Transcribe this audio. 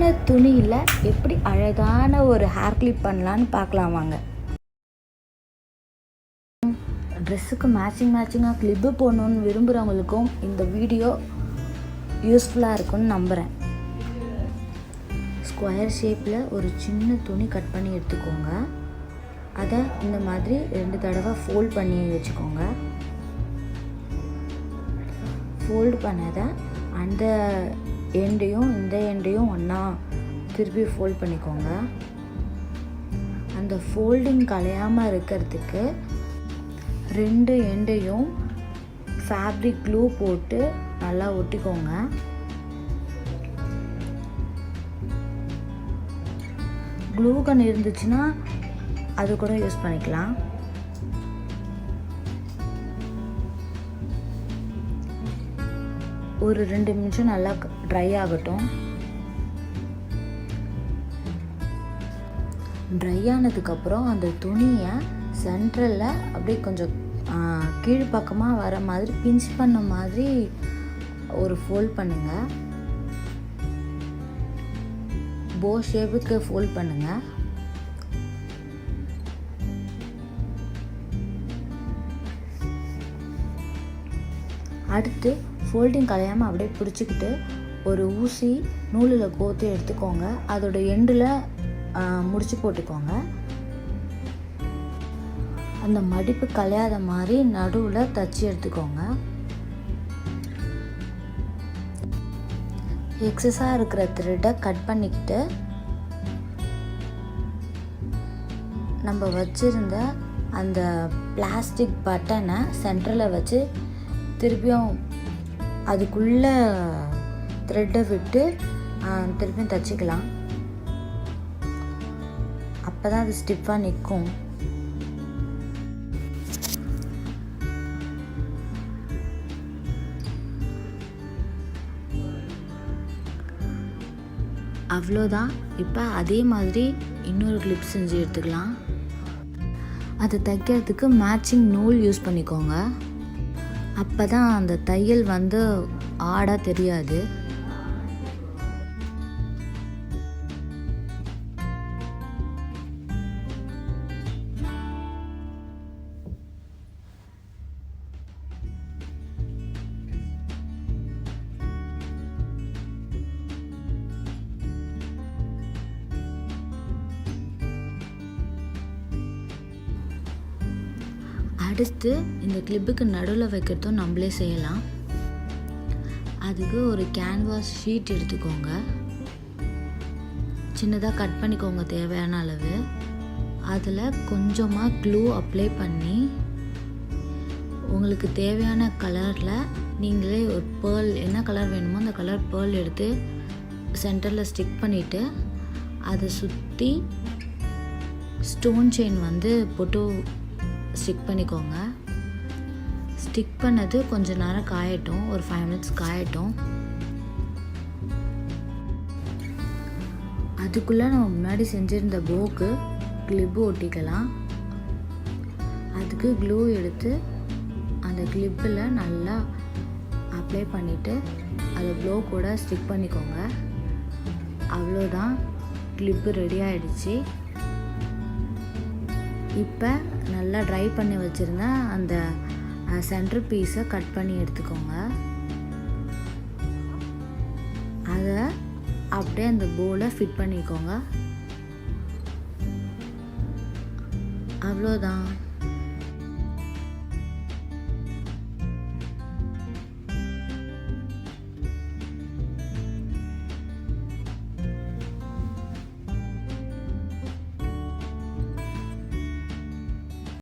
சின்ன துணியில் எப்படி அழகான ஒரு ஹேர் கிளிப் பண்ணலான்னு பார்க்கலாம் வாங்க. ட்ரெஸ்ஸுக்கு மேட்சிங்காக கிளிப்பு போடணுன்னு விரும்புகிறவங்களுக்கும் இந்த வீடியோ யூஸ்ஃபுல்லாக இருக்கும்னு நம்புகிறேன். ஸ்கொயர் ஷேப்பில் ஒரு சின்ன துணி கட் பண்ணி எடுத்துக்கோங்க. அதை இந்த மாதிரி 2 தடவை ஃபோல்ட் பண்ணி வச்சுக்கோங்க. ஃபோல்டு பண்ணதை அந்த எண்டையும் இந்த எண்டையும் ஒன்றா திருப்பி ஃபோல்ட் பண்ணிக்கோங்க. அந்த ஃபோல்டிங் கலையாமல் இருக்கிறதுக்கு 2 எண்டையும் ஃபேப்ரிக் க்ளூ போட்டு நல்லா ஒட்டிக்கோங்க. க்ளூ கன் இருந்துச்சுன்னா அது கூட யூஸ் பண்ணிக்கலாம். ஒரு 2 நிமிஷம் நல்லா ட்ரை ஆகட்டும். ட்ரை ஆனதுக்கப்புறம் அந்த துணியை சென்ட்ரலில் அப்படியே கொஞ்சம் கீழ்ப்பக்கமாக வர மாதிரி பிஞ்ச் பண்ண மாதிரி ஒரு ஃபோல்ட் பண்ணுங்கள். போ ஷேப்புக்கு ஃபோல்ட் பண்ணுங்கள். அடுத்து ஃபோல்டிங் கலையாமல் அப்படியே பிடிச்சிக்கிட்டு ஒரு ஊசி நூலில் கோர்த்து எடுத்துக்கோங்க. அதோட எண்டில் முடிச்சு போட்டுக்கோங்க. அந்த மடிப்பு கலையாத மாதிரி நடுவில் தச்சு எடுத்துக்கோங்க. எக்ஸஸாக இருக்கிற த்ரெட்டை கட் பண்ணிக்கிட்டு நம்ம வச்சுருந்த அந்த பிளாஸ்டிக் பட்டனை சென்டரில் வச்சு திருப்பியும் அதுக்குள்ளே த்ரெட்டை விட்டு திருப்பியும் தைச்சிக்கலாம். அப்போ தான் அது ஸ்டிஃபாக நிற்கும். அவ்வளோதான். இப்போ அதே மாதிரி இன்னொரு கிளிப் செஞ்சு எடுத்துக்கலாம். அது தைக்கிறதுக்கு மேட்சிங் நூல் யூஸ் பண்ணிக்கோங்க. அப்போ தான் அந்த தையல் ஆடாக தெரியாது. அடுத்து இந்த கிளிப்புக்கு நடுவில் வைக்கிறதும் நம்மளே செய்யலாம். அதுக்கு ஒரு கேன்வாஸ் ஷீட் எடுத்துக்கோங்க. சின்னதாக கட் பண்ணிக்கோங்க தேவையான அளவு. அதில் கொஞ்சமாக க்ளூ அப்ளை பண்ணி உங்களுக்கு தேவையான கலரில் நீங்களே ஒரு பேர்ல் என்ன கலர் வேணுமோ அந்த கலர் பேர்ல் எடுத்து சென்டரில் ஸ்டிக் பண்ணிவிட்டு அதை சுற்றி ஸ்டோன் செயின் போட்டு ஸ்டிக் பண்ணிக்கோங்க. ஸ்டிக் பண்ணது கொஞ்ச நேரம் காயட்டும், ஒரு 5 மினிட்ஸ் காயட்டும். அதுக்குள்ளே நம்ம முன்னாடி செஞ்சுருந்த போக்கு கிளிப்பு ஒட்டிக்கலாம். அதுக்கு க்ளூ எடுத்து அந்த கிளிப்பில் நல்லா அப்ளை பண்ணிவிட்டு அதை ப்ளோ கூட ஸ்டிக் பண்ணிக்கோங்க. அவ்வளோதான், கிளிப்பு ரெடி ஆகிடுச்சு. இப்போ நல்லா ட்ரை பண்ணி வச்சுருந்தேன் அந்த சென்டர் பீஸை கட் பண்ணி எடுத்துக்கோங்க. அதை அப்படியே அந்த போவில் ஃபிட் பண்ணிக்கோங்க. அவ்வளோதான்.